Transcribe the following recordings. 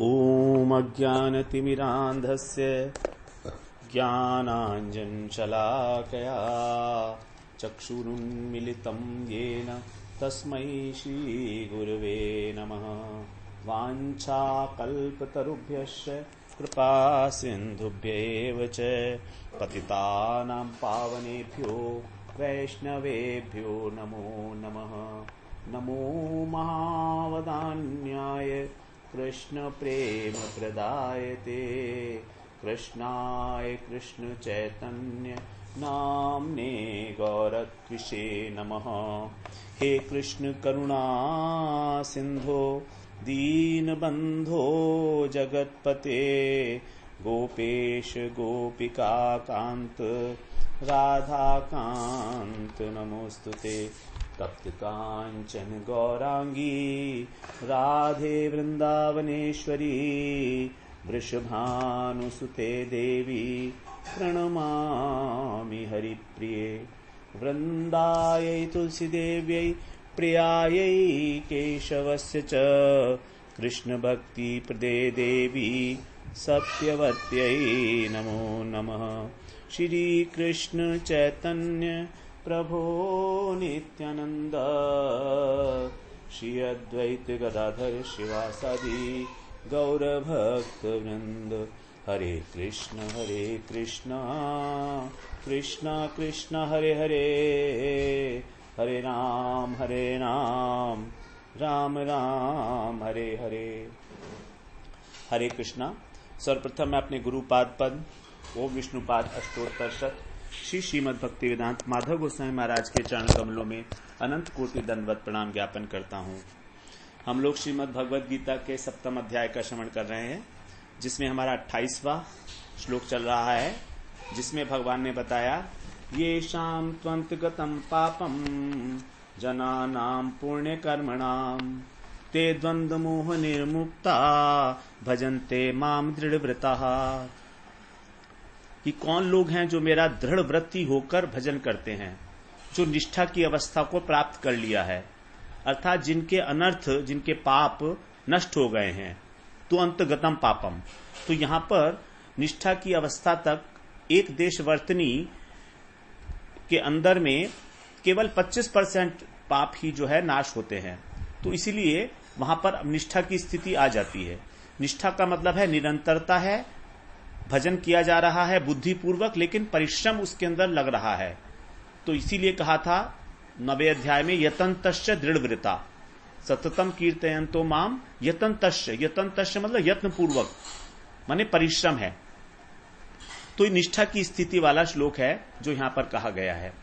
ॐ अज्ञानतिमिरान्धस्य ज्ञानाञ्जनशलाकया चक्षुरुन्मिलितं येन तस्मै श्रीगुरवे नमः। वाञ्छाकल्पतरुभ्यश्च कृपासिन्धुभ्यैव च पतितानां पावनेभ्यो वैष्णवेभ्यो नमो नमः। नमो महावदान्याय कृष्ण प्रेम प्रदायते कृष्णाय कृष्ण चैतन्य नाम्ने गौरत्विषे नमः। हे कृष्ण करुणा सिंधो दीनबंधो जगत्पते गोपेश गोपिका कांत राधा कांत नमोस्तुते। तप्त कांचन गौरांगी राधे वृंदावनेश्वरी वृषभानुसुते देवी प्रणमामि हरिप्रिये। वृंदायै तुलसीदेव्यै प्रियायै केशवस्य च कृष्णभक्तिप्रदे देवी सत्यवत्यै नमो नमः। श्री कृष्ण चैतन्य प्रभो नित्यानंद श्री अद्वैत गदाधर शिवासादि गौरभक्तवृंद। हरे कृष्ण कृष्ण कृष्ण हरे हरे, हरे राम राम राम हरे हरे। हरे कृष्णा। सर्वप्रथम मैं अपने गुरुपाद पद ओम विष्णुपाद अष्टोत्तर शत श्री श्रीमद् भक्ति वेदांत माधव गोस्वामी महाराज के चरण कमलों में अनंत कोटि दंडवत प्रणाम ज्ञापन करता हूँ। हम लोग श्रीमद् भगवद गीता के 7वें अध्याय का श्रवण कर रहे हैं, जिसमें हमारा 28वां श्लोक चल रहा है, जिसमें भगवान ने बताया ये शाम त्वंतगतम पापम जनानाम पुण्य कर्मणाम ते द्वंद्व मोह निर्मुक्ता भजन्ते माम दृढ़व्रता। कि कौन लोग हैं जो मेरा दृढ़ व्रती होकर भजन करते हैं, जो निष्ठा की अवस्था को प्राप्त कर लिया है, अर्थात जिनके अनर्थ जिनके पाप नष्ट हो गए हैं। तो अंतगतम पापम, तो यहां पर निष्ठा की अवस्था तक एक देशवर्तनी के अंदर में केवल 25% पाप ही जो है नाश होते हैं। तो इसीलिए वहां पर निष्ठा की स्थिति आ जाती है। निष्ठा का मतलब है निरंतरता है, भजन किया जा रहा है बुद्धिपूर्वक, लेकिन परिश्रम उसके अंदर लग रहा है। तो इसीलिए कहा था 9वें अध्याय में यतन्तश्च दृढ़व्रता सततम कीर्तयन्तो माम यतन्तश्च। यतन्तश्च मतलब यत्न पूर्वक, माने परिश्रम है। तो निष्ठा की स्थिति वाला श्लोक है जो यहां पर कहा गया है।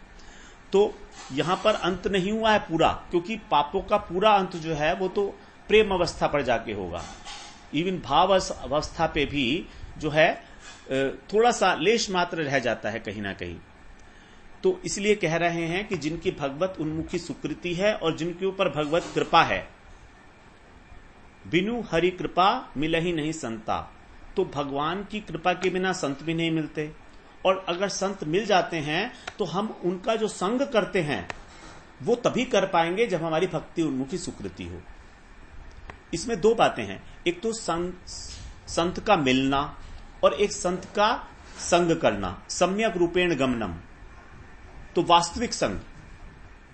तो यहां पर अंत नहीं हुआ है पूरा, क्योंकि पापों का पूरा अंत जो है वो तो प्रेम अवस्था पर जाके होगा। इवन भाव अवस्था पे भी जो है थोड़ा सा लेश मात्र रह जाता है कहीं ना कहीं। तो इसलिए कह रहे हैं कि जिनकी भगवत उन्मुखी सुकृति है और जिनके ऊपर भगवत कृपा है, बिनु हरि कृपा मिलहि नहीं संता। तो भगवान की कृपा के बिना संत भी नहीं मिलते, और अगर संत मिल जाते हैं तो हम उनका जो संग करते हैं वो तभी कर पाएंगे जब हमारी भक्ति उन्मुखी सुकृति हो। इसमें दो बातें हैं, एक तो संत का मिलना और एक संत का संग करना, सम्यक रूपेण गमनम, तो वास्तविक संग।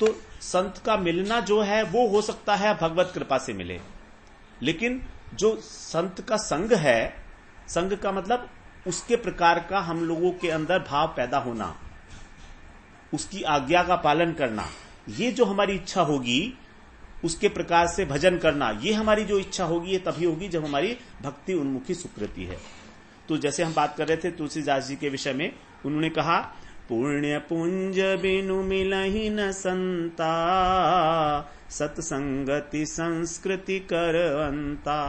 तो संत का मिलना जो है वो हो सकता है भगवत कृपा से मिले, लेकिन जो संत का संग है, संग का मतलब उसके प्रकार का हम लोगों के अंदर भाव पैदा होना, उसकी आज्ञा का पालन करना, ये जो हमारी इच्छा होगी उसके प्रकार से भजन करना, ये हमारी जो इच्छा होगी ये तभी होगी जब हमारी भक्ति उन्मुखी सुकृति है। तो जैसे हम बात कर रहे थे तुलसीदास जी के विषय में, उन्होंने कहा पुण्य पुंज बिनु मिलहि न संता सत्संगति संस्कृति करवंता।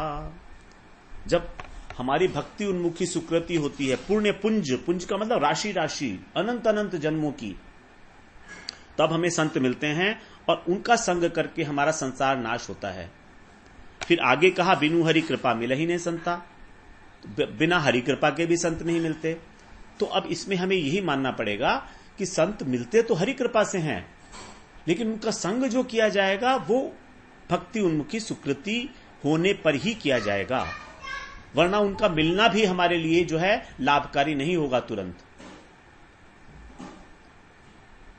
जब हमारी भक्ति उन्मुखी सुकृति होती है, पुण्य पुंज, पुंज का मतलब राशि राशि अनंत अनंत जन्मों की, तब हमें संत मिलते हैं और उनका संग करके हमारा संसार नाश होता है। फिर आगे कहा बिनु हरि कृपा मिलहि नहीं संता, बिना हरि कृपा के भी संत नहीं मिलते। तो अब इसमें हमें यही मानना पड़ेगा कि संत मिलते तो हरि कृपा से हैं, लेकिन उनका संग जो किया जाएगा वो भक्ति उन्मुखी सुकृति होने पर ही किया जाएगा। वरना उनका मिलना भी हमारे लिए जो है लाभकारी नहीं होगा तुरंत।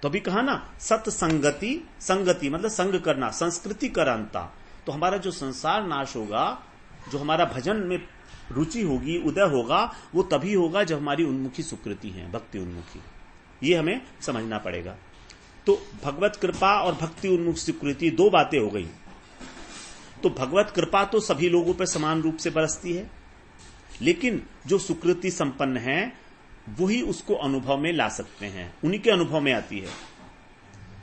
तो अभी कहा ना सत्संगति, संगति मतलब संग करना, संस्कृति करांता। तो हमारा जो संसार नाश होगा, जो हमारा भजन में रुचि होगी, उदय होगा, वो तभी होगा जब हमारी उन्मुखी सुकृति है, भक्ति उन्मुखी। ये हमें समझना पड़ेगा। तो भगवत कृपा और भक्ति उन्मुख सुकृति दो बातें हो गई। तो भगवत कृपा तो सभी लोगों पर समान रूप से बरसती है, लेकिन जो सुकृति संपन्न है वही उसको अनुभव में ला सकते हैं, उन्हीं के अनुभव में आती है।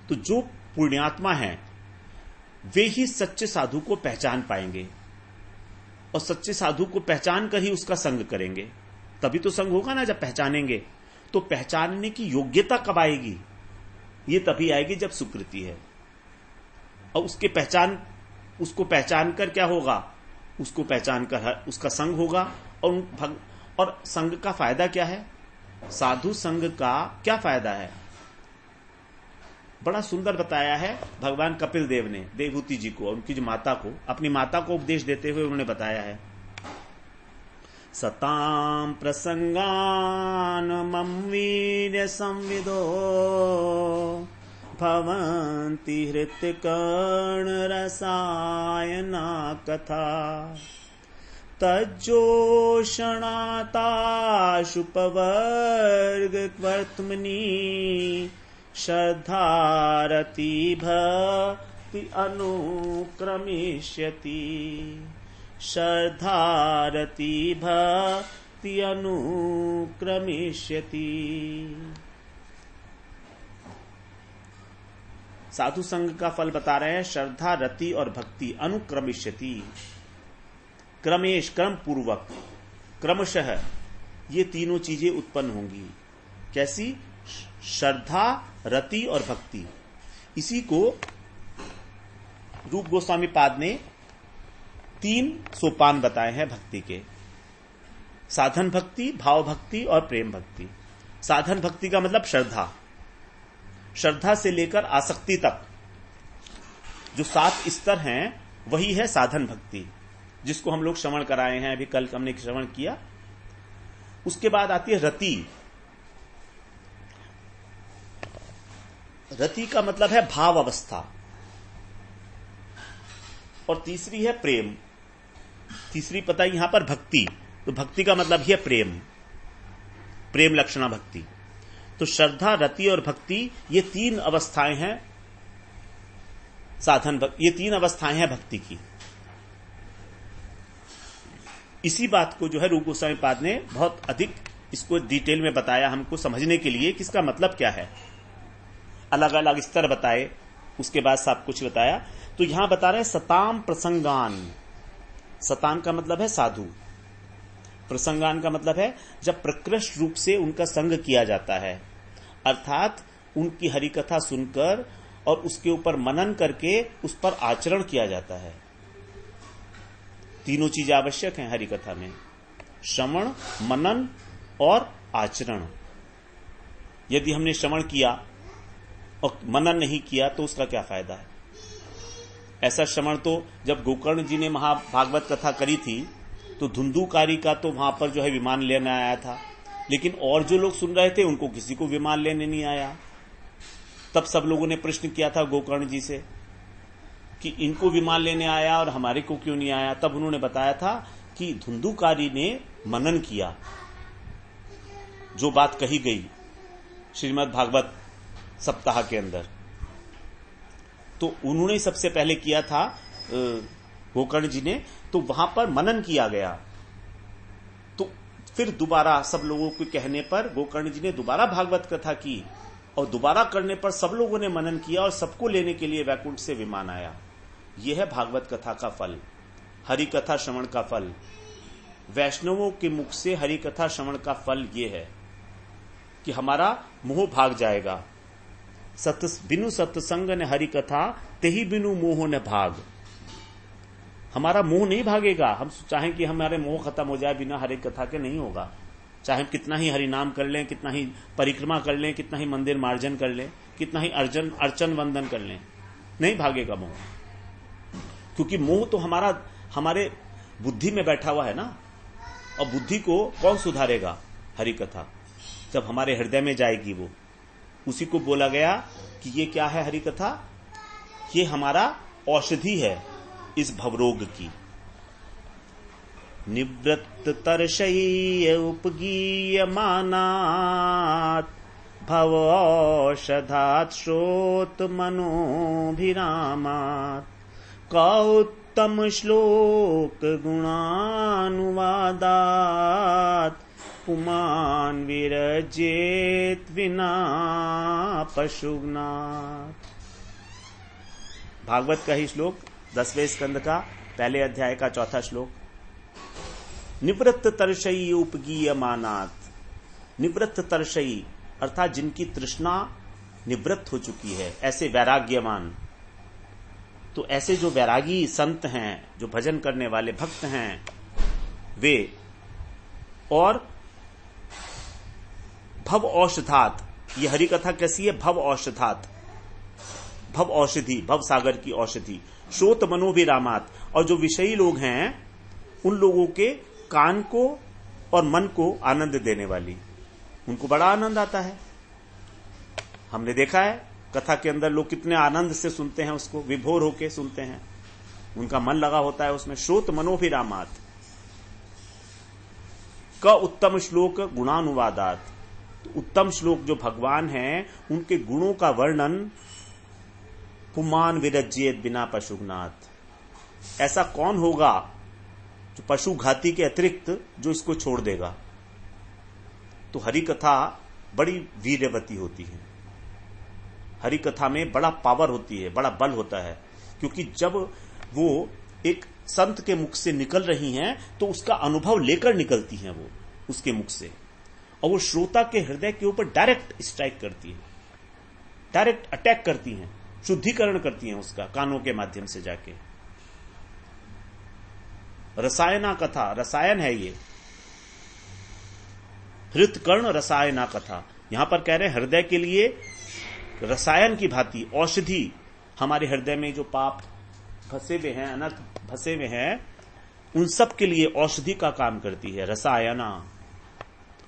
तो जो पुण्यात्मा है वे ही सच्चे साधु को पहचान पाएंगे, और सच्चे साधु को पहचान कर ही उसका संग करेंगे। तभी तो संग होगा ना, जब पहचानेंगे। तो पहचानने की योग्यता कब आएगी? ये तभी आएगी जब सुकृति है। और उसको पहचान कर क्या होगा? उसको पहचान कर उसका संग होगा। और संग का फायदा क्या है? साधु संग का क्या फायदा है? बड़ा सुंदर बताया है भगवान कपिल देव ने देवहूति जी को, उनकी जो माता को, अपनी माता को उपदेश देते हुए उन्होंने बताया है, सताम प्रसंगान मम वीर्य संविदो भवन्ति हृत्य कर्ण रसायना कथा तज्जोषणाताशुपवर्ग वर्त्मनि श्रद्धारति भक्ति अनुक्रमिष्यति, श्रद्धारति भक्ति अनुक्रमिष्यति। साधु संग का फल बता रहे हैं, श्रद्धा, रति और भक्ति अनुक्रमिष्यति। क्रमेश, क्रम पूर्वक, क्रमशः ये तीनों चीजें उत्पन्न होंगी। कैसी? श्रद्धा, रति और भक्ति। इसी को रूप गोस्वामी पाद ने 3 सोपान बताए हैं भक्ति के, साधन भक्ति, भाव भक्ति और प्रेम भक्ति। साधन भक्ति का मतलब श्रद्धा, श्रद्धा से लेकर आसक्ति तक जो 7 स्तर हैं वही है साधन भक्ति, जिसको हम लोग श्रवण कराए हैं, अभी कल हमने श्रवण किया। उसके बाद आती है रति। रति का मतलब है भाव अवस्था। और तीसरी है प्रेम। तीसरी पता यहां पर भक्ति, तो भक्ति का मतलब है प्रेम, प्रेम लक्षणा भक्ति। तो श्रद्धा, रति और भक्ति ये 3 अवस्थाएं हैं ये 3 अवस्थाएं हैं भक्ति की। इसी बात को जो है रूप गोस्वामी पाद ने बहुत अधिक इसको डिटेल में बताया हमको समझने के लिए कि इसका मतलब क्या है। अलग अलग स्तर बताए, उसके बाद सब कुछ बताया। तो यहां बता रहे हैं सताम प्रसंगान। सताम का मतलब है साधु, प्रसंगान का मतलब है जब प्रकृष्ट रूप से उनका संग किया जाता है, अर्थात उनकी हरिकथा सुनकर और उसके ऊपर मनन करके उस पर आचरण किया जाता है। तीनों चीजें आवश्यक हैं हरिकथा में, श्रवण, मनन और आचरण। यदि हमने श्रवण किया और मनन नहीं किया तो उसका क्या फायदा है? ऐसा श्रवण तो जब गोकर्ण जी ने महाभागवत कथा करी थी तो धुंधुकारी का तो वहां पर जो है विमान लेने आया था, लेकिन और जो लोग सुन रहे थे उनको किसी को विमान लेने नहीं आया। तब सब लोगों ने प्रश्न किया था गोकर्ण जी से कि इनको विमान लेने आया और हमारे को क्यों नहीं आया। तब उन्होंने बताया था कि धुंधुकारी ने मनन किया, जो बात कही गई श्रीमद् भागवत सप्ताह के अंदर, तो उन्होंने सबसे पहले किया था गोकर्ण जी ने। तो वहां पर मनन किया गया, तो फिर दोबारा सब लोगों के कहने पर गोकर्ण जी ने दोबारा भागवत कथा की, और दोबारा करने पर सब लोगों ने मनन किया और सबको लेने के लिए वैकुंठ से विमान आया। यह है भागवत कथा का फल, हरि कथा श्रवण का फल। वैष्णवों के मुख से हरि कथा श्रवण का फल यह है कि हमारा मोह भाग जाएगा। बिनु सत्संग ने हरि कथा तेहि बिनु मोह न भाग। हमारा मोह नहीं भागेगा। हम चाहें कि हमारे मोह खत्म हो जाए, बिना हरि कथा के नहीं होगा। चाहे हम कितना ही हरि नाम कर लें, कितना ही परिक्रमा कर लें, कितना ही मंदिर मार्जन कर लें, कितना ही अर्चन वंदन कर लें, नहीं भागेगा मोह। क्योंकि मोह तो हमारे बुद्धि में बैठा हुआ है ना। और बुद्धि को कौन सुधारेगा? हरि कथा जब हमारे हृदय में जाएगी वो, उसी को बोला गया कि ये क्या है हरि कथा? ये हमारा औषधि है इस भवरोग की। निवृत्त तरशय्य उपगीय मानात भव औषधात् श्रोत मनोभिरामात् कौत्तम श्लोक गुणानुवादात् पुमान् विरजेत विना पशुघ्नात्। भागवत का ही श्लोक 10वें स्कंद का पहले अध्याय का 4था श्लोक। निवृत्त तरशयी उपगीय मानात। निवृत्त तरशयी अर्थात जिनकी तृष्णा निवृत्त हो चुकी है, ऐसे वैराग्यवान। तो ऐसे जो वैरागी संत हैं, जो भजन करने वाले भक्त हैं, वे और भव औषधात। ये हरि कथा कैसी है? भव औषधात, भव औषधि, भव सागर की औषधि। श्रोत मनोभिरामात, और जो विषयी लोग हैं उन लोगों के कान को और मन को आनंद देने वाली, उनको बड़ा आनंद आता है। हमने देखा है कथा के अंदर लोग कितने आनंद से सुनते हैं, उसको विभोर होके सुनते हैं, उनका मन लगा होता है उसमें। श्रोत मनोभिरामात क उत्तम श्लोक गुणानुवादात। उत्तम श्लोक जो भगवान हैं उनके गुणों का वर्णन पुमान विरज्येत बिना पशुघ्नात्। ऐसा कौन होगा जो पशु घाती के अतिरिक्त जो इसको छोड़ देगा? तो हरि कथा बड़ी वीर्यवती होती है। हरि कथा में बड़ा पावर होती है, बड़ा बल होता है, क्योंकि जब वो एक संत के मुख से निकल रही हैं तो उसका अनुभव लेकर निकलती हैं वो उसके मुख से, और वो श्रोता के हृदय के ऊपर डायरेक्ट स्ट्राइक करती है, डायरेक्ट अटैक करती हैं, शुद्धिकरण करती हैं उसका कानों के माध्यम से जाके। रसायना कथा, रसायन है ये, हृतकर्ण रसायना कथा। यहां पर कह रहे हैं हृदय के लिए रसायन की भांति औषधि। हमारे हृदय में जो पाप फंसे हुए हैं, अनर्थ फंसे हुए हैं, उन सब के लिए औषधि का काम करती है रसायना।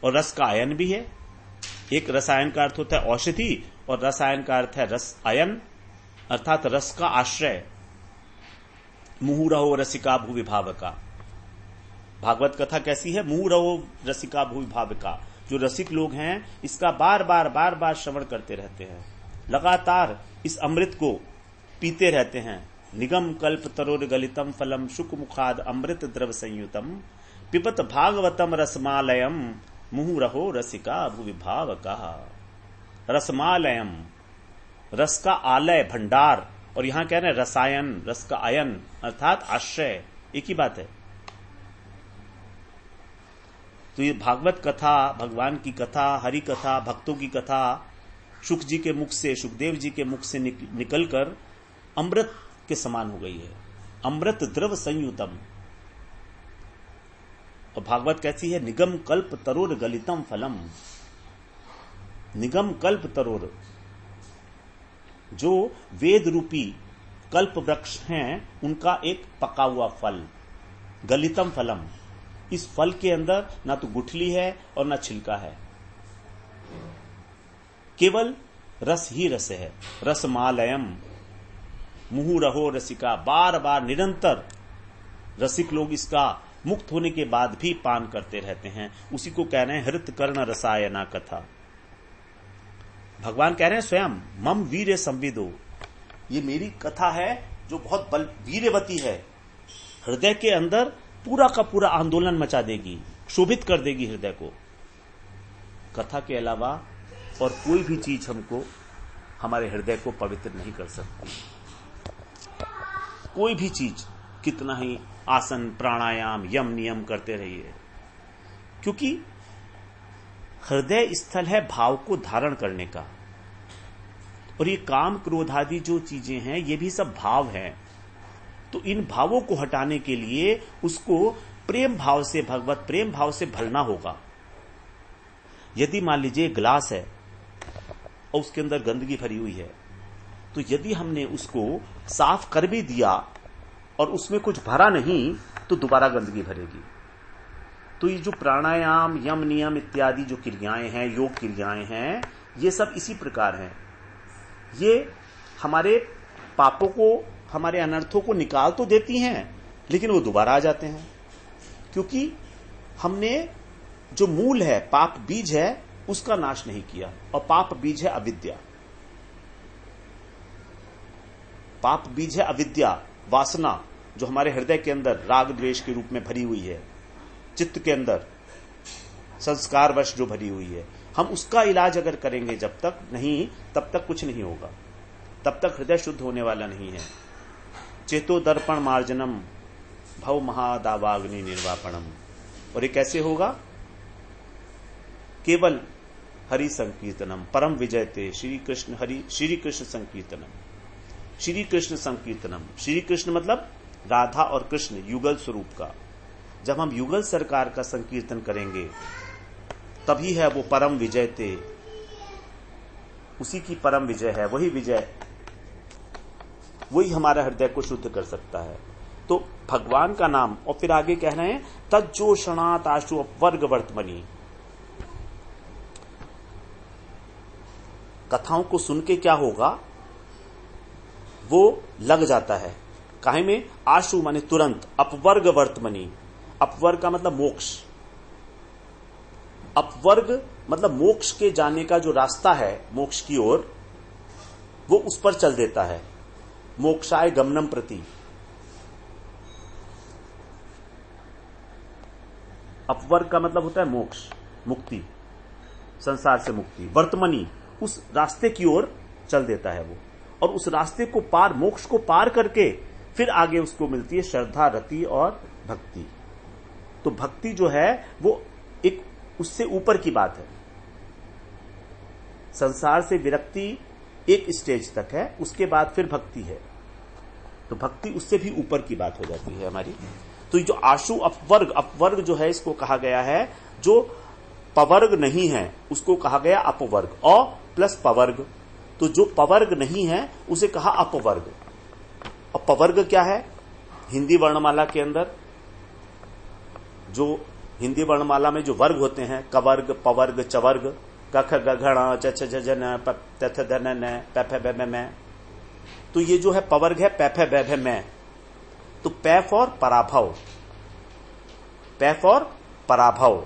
और रस का आयन भी है। एक रसायन का अर्थ होता है औषधि, और रसायन का अर्थ है रस आयन, अर्थात रस का आश्रय। मुहुरहो रसिका भूविभावका। भागवत कथा कैसी है? मुहुरहो रसिका भूविभावका। जो रसिक लोग हैं इसका बार बार श्रवण करते रहते हैं, लगातार इस अमृत को पीते रहते हैं। निगम कल्प तरोर गलितम फलम शुक मुखाद अमृत द्रव संयुतम पिबत भागवतम रसमालयम मुहुरहो रसिका भूविभावका। रसमालयम, रस का आलय, भंडार, और यहां कह रहे हैं रसायन, रस का आयन अर्थात आश्रय, एक ही बात है। तो ये भागवत कथा, भगवान की कथा, हरि कथा, भक्तों की कथा सुख जी के मुख से, सुखदेव जी के मुख से निकलकर अमृत के समान हो गई है, अमृत द्रव संयुतम। और भागवत कैसी है? निगम कल्प तरोर गलितम फलम। निगम कल्प तरोर, जो वेद रूपी कल्प वृक्ष हैं उनका एक पका हुआ फल, गलितम फलम। इस फल के अंदर ना तो गुठली है और ना छिलका है, केवल रस ही रस है। रसमालयम मुहुरहो रसिका। बार बार निरंतर रसिक लोग इसका मुक्त होने के बाद भी पान करते रहते हैं। उसी को कह रहे हैं हृतकर्ण रसायना कथा। भगवान कह रहे हैं स्वयं मम वीर्य संविदो, ये मेरी कथा है जो बहुत बल वीर्यवती है, हृदय के अंदर पूरा का पूरा आंदोलन मचा देगी, शोभित कर देगी हृदय को। कथा के अलावा और कोई भी चीज हमको हमारे हृदय को पवित्र नहीं कर सकती। कोई भी चीज, कितना ही आसन प्राणायाम यम नियम करते रहिए, क्योंकि हृदय स्थल है भाव को धारण करने का। और ये काम क्रोध आदि जो चीजें हैं ये भी सब भाव हैं। तो इन भावों को हटाने के लिए उसको प्रेम भाव से, भगवत प्रेम भाव से भरना होगा। यदि मान लीजिए ग्लास है और उसके अंदर गंदगी भरी हुई है, तो यदि हमने उसको साफ कर भी दिया और उसमें कुछ भरा नहीं, तो दोबारा गंदगी भरेगी। तो तो ये जो प्राणायाम, यम, नियम इत्यादि जो क्रियाएं हैं, योग क्रियाएं हैं, ये सब इसी प्रकार हैं। ये हमारे पापों को, हमारे अनर्थों को निकाल तो देती हैं, लेकिन वो दोबारा आ जाते हैं, क्योंकि हमने जो मूल है, पाप बीज है, उसका नाश नहीं किया। और पाप बीज है अविद्या। पाप बीज है अविद्या, वासना, जो हमारे हृदय के अंदर राग द्वेष के रूप में भरी हुई है, चित्त के अंदर संस्कारवश जो भरी हुई है। हम उसका इलाज अगर करेंगे जब तक नहीं, तब तक कुछ नहीं होगा, तब तक हृदय शुद्ध होने वाला नहीं है। चेतो दर्पण मार्जनम भव महादावाग्नि निर्वापणम। और ये कैसे होगा? केवल हरि संकीर्तनम परम विजयते श्री कृष्ण हरि, श्री कृष्ण संकीर्तनम, श्री कृष्ण संकीर्तनम। श्री कृष्ण मतलब राधा और कृष्ण युगल स्वरूप का। जब हम युगल सरकार का संकीर्तन करेंगे तभी है वो परम विजयते, उसी की परम विजय है। वही विजय, वही हमारा हृदय को शुद्ध कर सकता है। तो भगवान का नाम, और फिर आगे कह रहे हैं तज्जोषणात् आशु अपवर्ग वर्तमनी। कथाओं को सुन के क्या होगा, वो लग जाता है। काहे में? आशु माने तुरंत, अपवर्ग वर्तमनी। अपवर्ग का मतलब मोक्ष। अपवर्ग मतलब मोक्ष के जाने का जो रास्ता है, मोक्ष की ओर, वो उस पर चल देता है। मोक्षाय गमनम प्रति। अपवर्ग का मतलब होता है मोक्ष, मुक्ति, संसार से मुक्ति। वर्तमनी, उस रास्ते की ओर चल देता है वो, और उस रास्ते को पार, मोक्ष को पार करके फिर आगे उसको मिलती है श्रद्धा, रति और भक्ति। तो भक्ति जो है वो एक उससे ऊपर की बात है। संसार से विरक्ति एक स्टेज तक है, उसके बाद फिर भक्ति है। तो भक्ति उससे भी ऊपर की बात हो जाती है हमारी। तो ये जो आशु अपवर्ग, अपवर्ग जो है इसको कहा गया है, जो पवर्ग नहीं है उसको कहा गया अपवर्ग। अ प्लस पवर्ग, तो जो पवर्ग नहीं है उसे कहा अपवर्ग। और पवर्ग क्या है? हिंदी वर्णमाला के अंदर जो हिंदी वर्णमाला में जो वर्ग होते हैं, कवर्ग, पवर्ग, चवर्ग, कख गघण च छ झ न प थ ध न न प फ ब म म। तो ये जो है पवर्ग है प फ ब भ म। तो पै फॉर पराभव, पै फॉर पराभव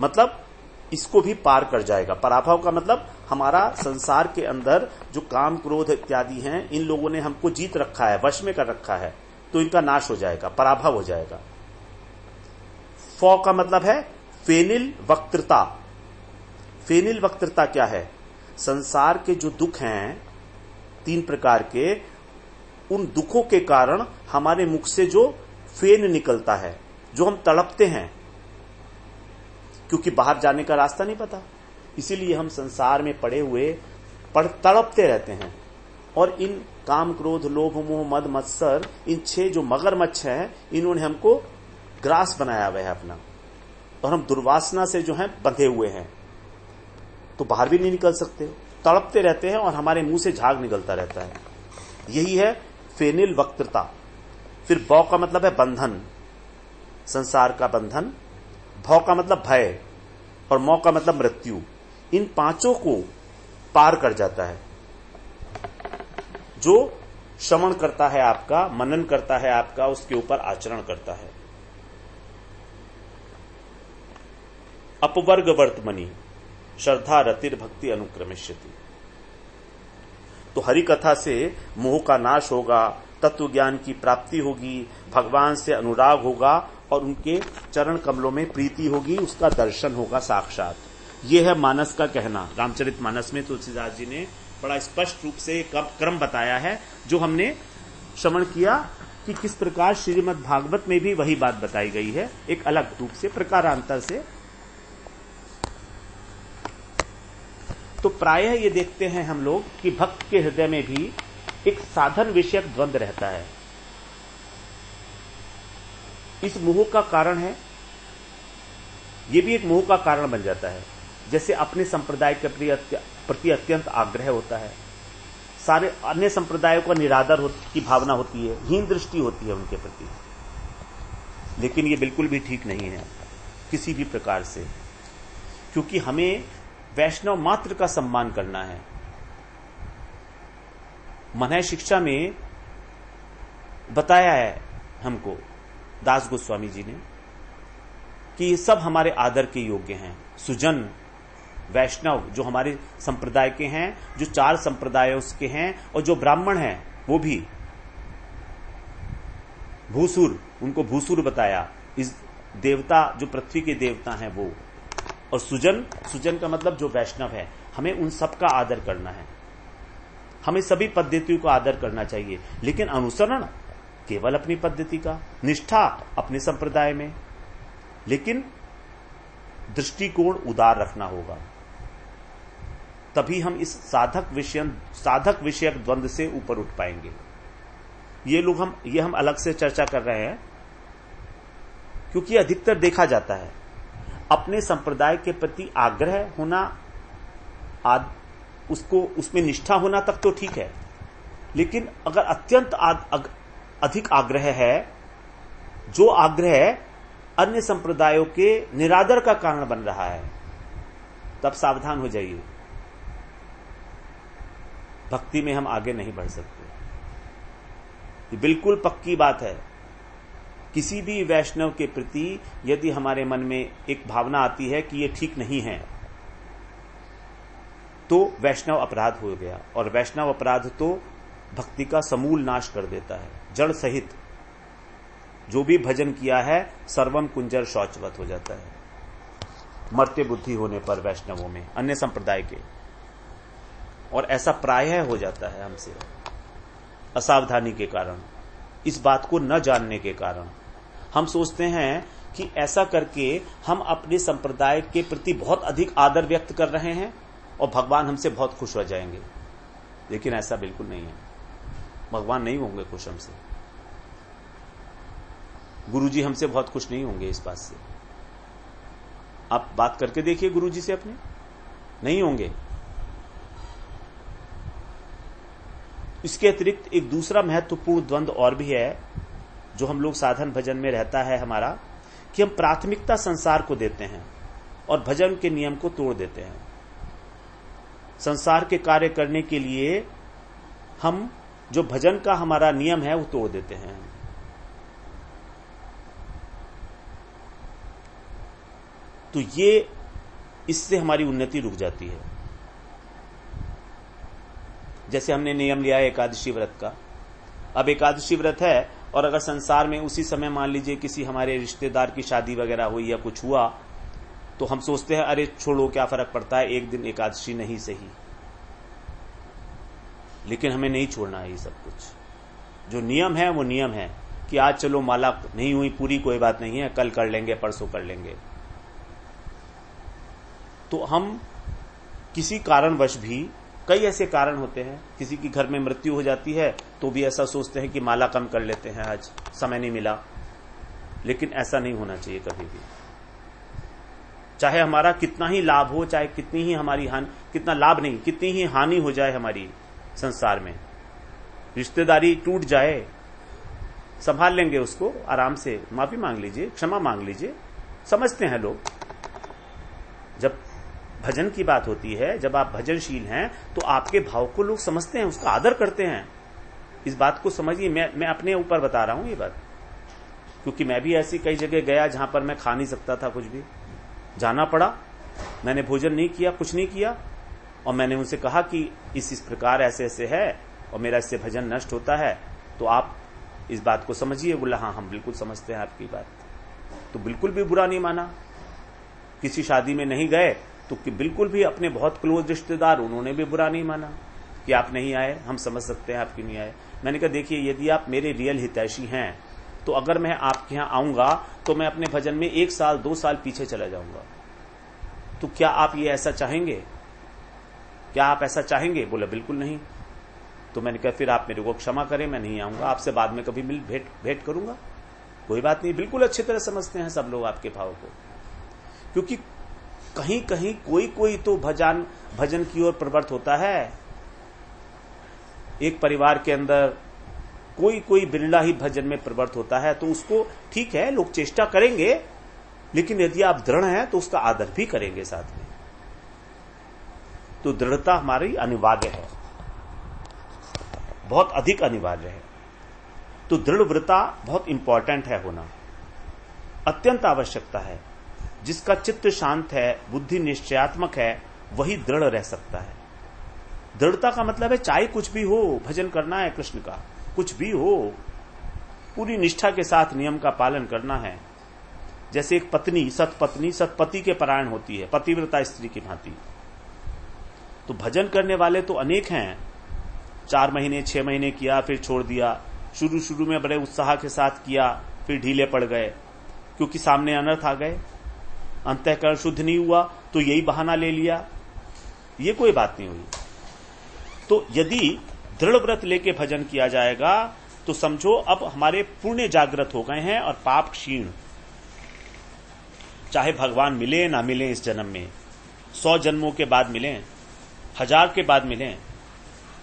मतलब इसको भी पार कर जाएगा। पराभव का मतलब हमारा संसार के अंदर जो काम, क्रोध इत्यादि हैं, इन लोगों ने हमको जीत रखा है, वश में कर रखा है, तो इनका नाश हो जाएगा, पराभव हो जाएगा। फौ का मतलब है फेनिल वक्त्रता। फेनिल वक्त्रता क्या है? संसार के जो दुख हैं 3 प्रकार के, उन दुखों के कारण हमारे मुख से जो फेन निकलता है, जो हम तड़पते हैं, क्योंकि बाहर जाने का रास्ता नहीं पता, इसीलिए हम संसार में पड़े हुए तड़पते रहते हैं। और इन काम, क्रोध, लोभ, मोह, मद, मत्सर, इन 6 जो मगरमच्छ हैं, इन्होंने हमको ग्रास बनाया हुआ है अपना, और हम दुर्वासना से जो है बंधे हुए हैं, तो बाहर भी नहीं निकल सकते, तड़पते रहते हैं और हमारे मुंह से झाग निकलता रहता है। यही है फेनिल वक्त्रता। फिर बौ का मतलब है बंधन, संसार का बंधन। भौ का मतलब भय, और मौ का मतलब मृत्यु। इन 5 को पार कर जाता है जो श्रवण करता है आपका, मनन करता है आपका, उसके ऊपर आचरण करता है। अपवर्ग वर्तमनी श्रद्धा रतिर भक्ति अनुक्रमिष्यति। तो हरि कथा से मोह का नाश होगा, तत्व ज्ञान की प्राप्ति होगी, भगवान से अनुराग होगा, और उनके चरण कमलों में प्रीति होगी, उसका दर्शन होगा साक्षात। यह है मानस का कहना। रामचरित मानस में तुलसीदास जी ने बड़ा स्पष्ट रूप से क्रम बताया है, जो हमने श्रवण किया कि किस प्रकार श्रीमद् भागवत में भी वही बात बताई गई है, एक अलग रूप से, प्रकारांतर से। तो प्रायः ये देखते हैं हम लोग कि भक्त के हृदय में भी एक साधन विषयक द्वंद्व रहता है। इस मोह का कारण है, ये भी एक मोह का कारण बन जाता है। जैसे अपने संप्रदाय के प्रति अत्यंत आग्रह होता है, सारे अन्य संप्रदायों का निरादर की भावना होती है, हीन दृष्टि होती है उनके प्रति। लेकिन ये बिल्कुल भी ठीक नहीं है किसी भी प्रकार से, क्योंकि हमें वैष्णव मात्र का सम्मान करना है। मनय शिक्षा में बताया है हमको दास गोस्वामी जी ने कि ये सब हमारे आदर के योग्य हैं। सुजन वैष्णव जो हमारे संप्रदाय के हैं, जो 4 संप्रदायों के हैं, और जो ब्राह्मण हैं वो भी। भूसुर, उनको भूसुर बताया, इस देवता जो पृथ्वी के देवता हैं वो। और सुजन, सुजन का मतलब जो वैष्णव है, हमें उन सब का आदर करना है। हमें सभी पद्धतियों का आदर करना चाहिए, लेकिन अनुसरण केवल अपनी पद्धति का, निष्ठा अपने संप्रदाय में, लेकिन दृष्टिकोण उदार रखना होगा। तभी हम इस साधक विषयक द्वंद्व से ऊपर उठ पाएंगे। ये हम अलग से चर्चा कर रहे हैं, क्योंकि अधिकतर देखा जाता है अपने संप्रदाय के प्रति आग्रह होना, उसमें निष्ठा होना तक तो ठीक है, लेकिन अगर अत्यंत अधिक आग्रह है, जो आग्रह अन्य संप्रदायों के निरादर का कारण बन रहा है, तब सावधान हो जाइए। भक्ति में हम आगे नहीं बढ़ सकते। ये बिल्कुल पक्की बात है। किसी भी वैष्णव के प्रति यदि हमारे मन में एक भावना आती है कि ये ठीक नहीं है, तो वैष्णव अपराध हो गया, और वैष्णव अपराध तो भक्ति का समूल नाश कर देता है, जड़ सहित। जो भी भजन किया है सर्वम कुंजर शौचवत हो जाता है, मर्त्य बुद्धि होने पर वैष्णवों में, अन्य संप्रदाय के। और ऐसा प्रायः हो जाता है हमसे, असावधानी के कारण, इस बात को न जानने के कारण। हम सोचते हैं कि ऐसा करके हम अपने संप्रदाय के प्रति बहुत अधिक आदर व्यक्त कर रहे हैं और भगवान हमसे बहुत खुश हो जाएंगे, लेकिन ऐसा बिल्कुल नहीं है। भगवान नहीं होंगे खुश हमसे, गुरुजी हमसे बहुत खुश नहीं होंगे इस बात से। आप बात करके देखिए गुरुजी से अपने, नहीं होंगे। इसके अतिरिक्त एक दूसरा महत्वपूर्ण द्वंद्व और भी है, जो हम लोग साधन भजन में रहता है हमारा, कि हम प्राथमिकता संसार को देते हैं और भजन के नियम को तोड़ देते हैं। संसार के कार्य करने के लिए हम जो भजन का हमारा नियम है वो तोड़ देते हैं। तो ये, इससे हमारी उन्नति रुक जाती है। जैसे हमने नियम लिया है एकादशी व्रत का, अब एकादशी व्रत है और अगर संसार में उसी समय मान लीजिए किसी हमारे रिश्तेदार की शादी वगैरह हुई या कुछ हुआ, तो हम सोचते हैं अरे छोड़ो क्या फर्क पड़ता है, एक दिन एकादशी नहीं सही। लेकिन हमें नहीं छोड़ना है ये सब कुछ। जो नियम है वो नियम है कि आज चलो माला नहीं हुई पूरी, कोई बात नहीं है, कल कर लेंगे, परसों कर लेंगे। तो हम किसी कारणवश भी, कई ऐसे कारण होते हैं, किसी की घर में मृत्यु हो जाती है तो भी ऐसा सोचते हैं कि माला कम कर लेते हैं, आज समय नहीं मिला। लेकिन ऐसा नहीं होना चाहिए कभी भी। चाहे हमारा कितना ही लाभ हो, चाहे कितनी ही हमारी हानि, कितना लाभ नहीं, कितनी ही हानि हो जाए हमारी संसार में, रिश्तेदारी टूट जाए, संभाल लेंगे उसको आराम से, माफी मांग लीजिए, क्षमा मांग लीजिए, समझते हैं लोग। जब भजन की बात होती है, जब आप भजनशील हैं, तो आपके भाव को लोग समझते हैं, उसका आदर करते हैं। इस बात को समझिए। मैं अपने ऊपर बता रहा हूं ये बात, क्योंकि मैं भी ऐसी कई जगह गया जहां पर मैं खा नहीं सकता था कुछ भी, जाना पड़ा, मैंने भोजन नहीं किया, कुछ नहीं किया, और मैंने उनसे कहा कि इस प्रकार ऐसे ऐसे है और मेरा इससे भजन नष्ट होता है, तो आप इस बात को समझिए। बोला हाँ, हम बिल्कुल समझते हैं आपकी बात। तो बिल्कुल भी बुरा नहीं माना। किसी शादी में नहीं गए तो कि बिल्कुल भी अपने बहुत क्लोज रिश्तेदार, उन्होंने भी बुरा नहीं माना कि आप नहीं आए, हम समझ सकते हैं आप क्यों नहीं आए। मैंने कहा देखिए, यदि आप मेरे रियल हितैषी हैं तो अगर मैं आपके यहां आऊंगा तो मैं अपने भजन में 1 साल 2 साल पीछे चला जाऊंगा। तो क्या आप ये ऐसा चाहेंगे? क्या आप ऐसा चाहेंगे? बोला बिल्कुल नहीं। तो मैंने कहा फिर आप मेरे को क्षमा करें, मैं नहीं आऊंगा, आपसे बाद में कभी मिल भेंट करूंगा, कोई बात नहीं। बिल्कुल अच्छी तरह समझते हैं सब लोग आपके भाव को, क्योंकि कहीं कहीं कोई तो भजन की ओर प्रवृत्त होता है। एक परिवार के अंदर कोई कोई बिरला ही भजन में प्रवृत्त होता है, तो उसको ठीक है, लोग चेष्टा करेंगे, लेकिन यदि आप दृढ़ हैं तो उसका आदर भी करेंगे साथ में। तो दृढ़ता हमारी अनिवार्य है, बहुत अधिक अनिवार्य है। तो दृढ़व्रता बहुत इंपॉर्टेंट है होना, अत्यंत आवश्यकता है। जिसका चित्त शांत है, बुद्धि निश्चयात्मक है, वही दृढ़ रह सकता है। दृढ़ता का मतलब है चाहे कुछ भी हो, भजन करना है कृष्ण का, कुछ भी हो, पूरी निष्ठा के साथ नियम का पालन करना है। जैसे एक पत्नी सतपति के परायण होती है, पतिव्रता स्त्री की भांति। तो भजन करने वाले तो अनेक हैं। 4 महीने 6 महीने किया, फिर छोड़ दिया। शुरू में बड़े उत्साह के साथ किया, फिर ढीले पड़ गए क्योंकि सामने अनर्थ आ गए, अंतःकरण शुद्ध नहीं हुआ, तो यही बहाना ले लिया। ये कोई बात नहीं हुई। तो यदि दृढ़ व्रत लेके भजन किया जाएगा तो समझो अब हमारे पुण्य जागृत हो गए हैं और पाप क्षीण। चाहे भगवान मिले ना मिले इस जन्म में, 100 जन्मों के बाद मिले, 1000 के बाद मिले,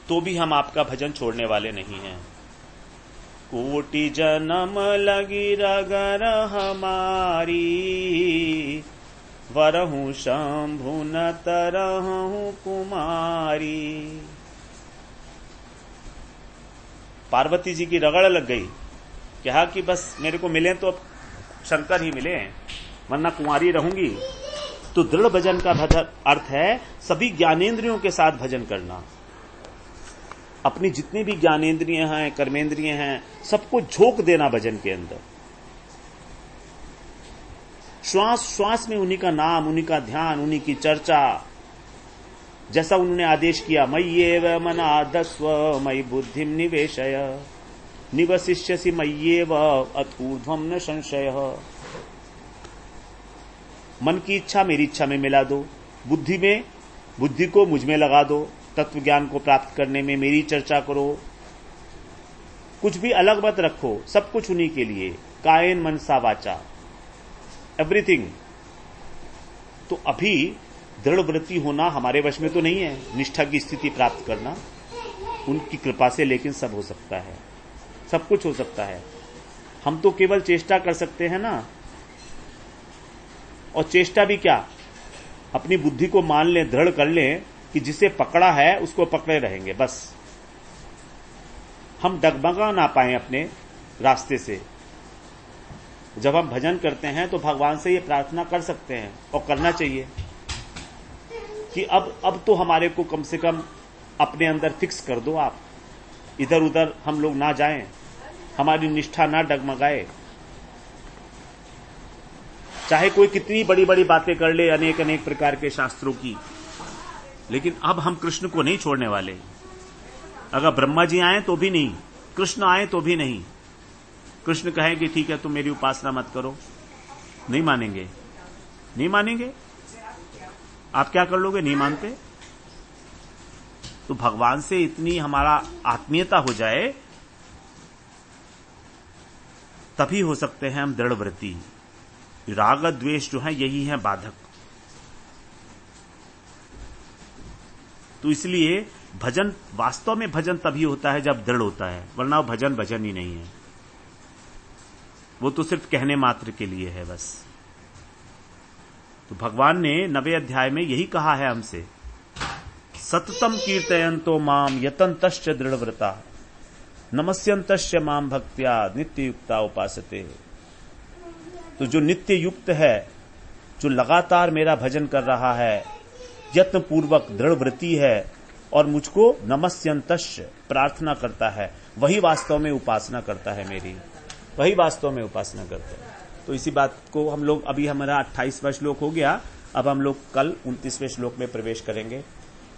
तो भी हम आपका भजन छोड़ने वाले नहीं हैं। कोटि जन्म लगी रगर हमारी, वरहूं शंभु न तरहूं कुमारी। पार्वती जी की रगड़ लग गई, कहा कि बस मेरे को मिले तो अब शंकर ही मिले, वरना कुंवारी रहूंगी। तो दृढ़ भजन का अर्थ है सभी ज्ञानेंद्रियों के साथ भजन करना। अपनी जितनी भी ज्ञानेंद्रिय हैं, कर्मेंद्रिय हैं, सबको झोंक देना भजन के अंदर। श्वास श्वास में उन्हीं का नाम, उन्हीं का ध्यान, उन्हीं की चर्चा। जैसा उन्होंने आदेश किया, मय्येव मनाधस्व मयि बुद्धिम निवेशय, निवसिष्यसि मय्येव अतूर्ध्वं न संशयः। मन की इच्छा मेरी इच्छा में मिला दो, बुद्धि को मुझ में लगा दो, तत्व ज्ञान को प्राप्त करने में मेरी चर्चा करो, कुछ भी अलग मत रखो, सब कुछ उन्हीं के लिए, कायेन मनसा वाचा, एवरीथिंग। तो अभी दृढ़ व्रती होना हमारे वश में तो नहीं है, निष्ठा की स्थिति प्राप्त करना उनकी कृपा से, लेकिन सब हो सकता है, सब कुछ हो सकता है। हम तो केवल चेष्टा कर सकते हैं ना, और चेष्टा भी क्या, अपनी बुद्धि को मान लें, दृढ़ कर लें कि जिसे पकड़ा है उसको पकड़े रहेंगे, बस हम डगमगा ना पाए अपने रास्ते से। जब हम भजन करते हैं तो भगवान से ये प्रार्थना कर सकते हैं और करना चाहिए कि अब तो हमारे को कम से कम अपने अंदर फिक्स कर दो आप, इधर उधर हम लोग ना जाएं, हमारी निष्ठा ना डगमगाए। चाहे कोई कितनी बड़ी बड़ी बातें कर ले, अनेक अनेक प्रकार के शास्त्रों की, लेकिन अब हम कृष्ण को नहीं छोड़ने वाले। अगर ब्रह्मा जी आए तो भी नहीं, कृष्ण आए तो भी नहीं। कृष्ण कहे कि ठीक है तुम मेरी उपासना मत करो, नहीं मानेंगे, नहीं मानेंगे। आप क्या कर लोगे, नहीं मानते। तो भगवान से इतनी हमारा आत्मीयता हो जाए तभी हो सकते हैं हम दृढ़व्रती। राग द्वेष जो है यही है बाधक। तो इसलिए भजन, वास्तव में भजन तभी होता है जब दृढ़ होता है, वरना भजन ही नहीं है, वो तो सिर्फ कहने मात्र के लिए है बस। तो भगवान ने 9वें अध्याय में यही कहा है हमसे, सततम कीर्तयन्तो माम यतन्तश्च दृढ़व्रता नमस्यन्तश्च माम भक्त्या नित्य युक्ता उपासते। तो जो नित्य युक्त है, जो लगातार मेरा भजन कर रहा है, यत्न पूर्वक दृढ़व्रती है और मुझको नमस्यन्तश्च प्रार्थना करता है, वही वास्तव में उपासना करता है मेरी, वही वास्तव में उपासना करता है। तो इसी बात को हम लोग, अभी हमारा 28वां श्लोक हो गया, अब हम लोग कल 29वें श्लोक में प्रवेश करेंगे।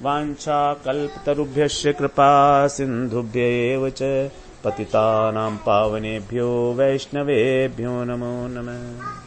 वांछा कल्पतरुभ्यश्च कृपा सिन्धुभ्यैव च पतितानां पावनेभ्यो वैष्णवेभ्यो नमो नमः।